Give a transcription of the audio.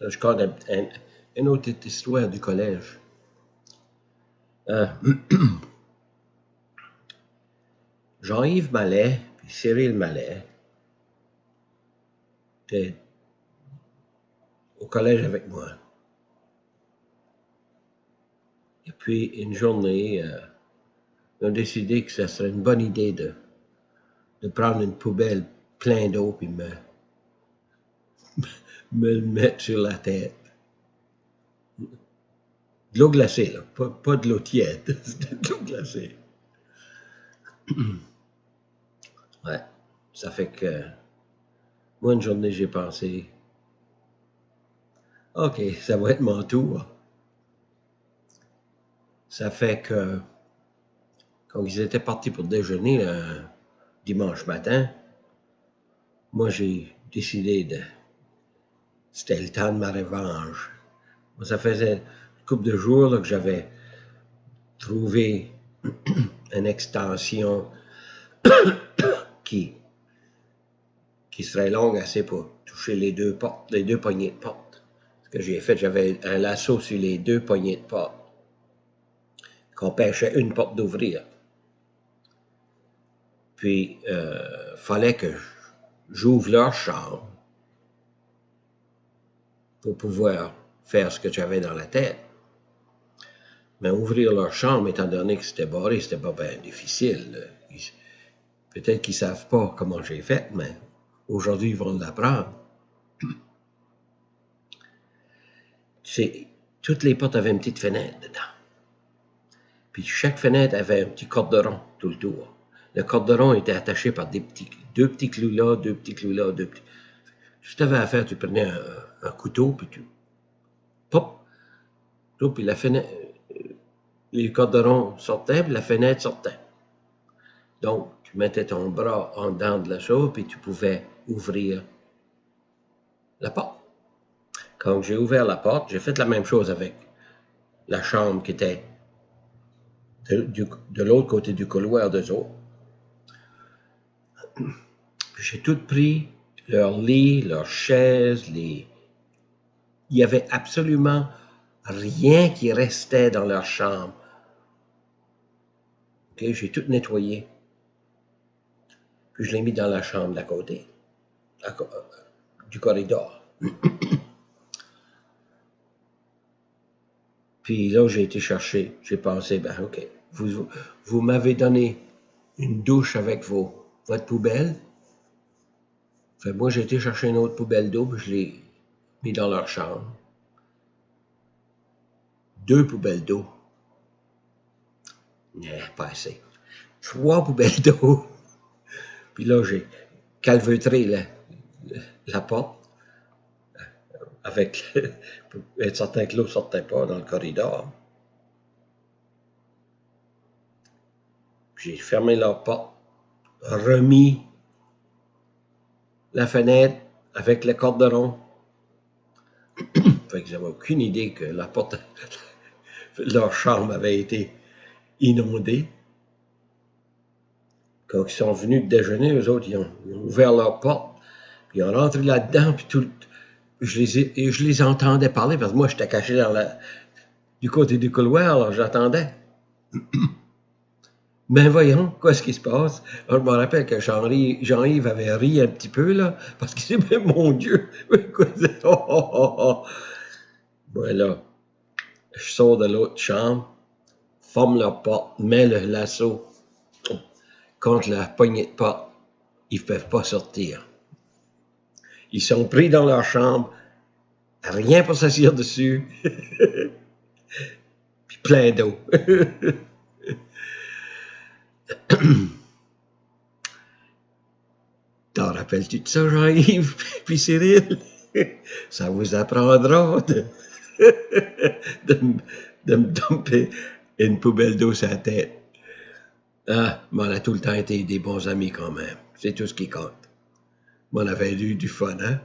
Je compte une autre histoire du collège. Jean-Yves Mallet et Cyril Mallet étaient au collège avec moi. Et puis, une journée, ils ont décidé que ce serait une bonne idée de prendre une poubelle pleine d'eau puis me le mettre sur la tête. De l'eau glacée, là. Pas de l'eau tiède, c'était de l'eau glacée. Ouais, ça fait que moi, une journée, j'ai pensé, OK, ça va être mon tour. Ça fait que quand ils étaient partis pour déjeuner dimanche matin, moi, j'ai décidé c'était le temps de ma revanche. Moi, ça faisait une couple de jours là, que j'avais trouvé une extension qui serait longue assez pour toucher les deux portes, les deux poignées de porte. Ce que j'ai fait, j'avais un lasso sur les deux poignées de porte qu'on empêchait une porte d'ouvrir. Puis, fallait que j'ouvre leur chambre pour pouvoir faire ce que j'avais dans la tête. Mais ouvrir leur chambre, étant donné que c'était barré, c'était pas bien difficile. Peut-être qu'ils savent pas comment j'ai fait, mais aujourd'hui, ils vont l'apprendre. Toutes les portes avaient une petite fenêtre dedans. Puis chaque fenêtre avait un petit corderon tout le tour. Le corderon était attaché par deux petits clous là, deux petits clous là, deux petits... Tout ce que tu avais à faire, tu prenais un couteau, puis tu... Pop! Puis la fenêtre... Les corderons sortaient, puis la fenêtre sortait. Donc, tu mettais ton bras en dedans de la chose, puis tu pouvais ouvrir la porte. Quand j'ai ouvert la porte, j'ai fait la même chose avec la chambre qui était de l'autre côté du couloir d'eux autres. J'ai tout pris, leur lit, leurs chaises, Il y avait absolument rien qui restait dans leur chambre. Okay? J'ai tout nettoyé. Puis je l'ai mis dans la chambre d'à côté, du corridor. Puis là, j'ai été chercher. J'ai pensé, ben OK, vous m'avez donné une douche avec votre poubelle. Fait, moi, j'ai été chercher une autre poubelle d'eau, puis je l'ai mis dans leur chambre. 2 poubelles d'eau. Non, pas assez. 3 poubelles d'eau. Puis là, j'ai calfeutré la porte pour être certain que l'eau ne sortait pas dans le corridor. Puis j'ai fermé la porte, remis la fenêtre avec le corderon. Fait que j'avais aucune idée que la porte, leur chambre avait été inondée. Quand ils sont venus de déjeuner, eux autres, ils ont ouvert leur porte, puis ils ont rentré là-dedans, puis je les entendais parler, parce que moi, j'étais caché du côté du couloir, alors j'attendais. Ben voyons, qu'est-ce qui se passe? Alors, je me rappelle que Jean-Yves avait ri un petit peu, là, parce qu'il dit, mais mon Dieu, Voilà, je sors de l'autre chambre, forme leur porte, mets le lasso contre la poignée de porte. Ils ne peuvent pas sortir. Ils sont pris dans leur chambre, rien pour s'asseoir dessus, puis plein d'eau. T'en rappelles-tu de ça, Jean-Yves puis Cyril? Ça vous apprendra de me dumper une poubelle d'eau sur la tête. Ah, mais on a tout le temps été des bons amis quand même. C'est tout ce qui compte. Mais on avait eu du fun, hein?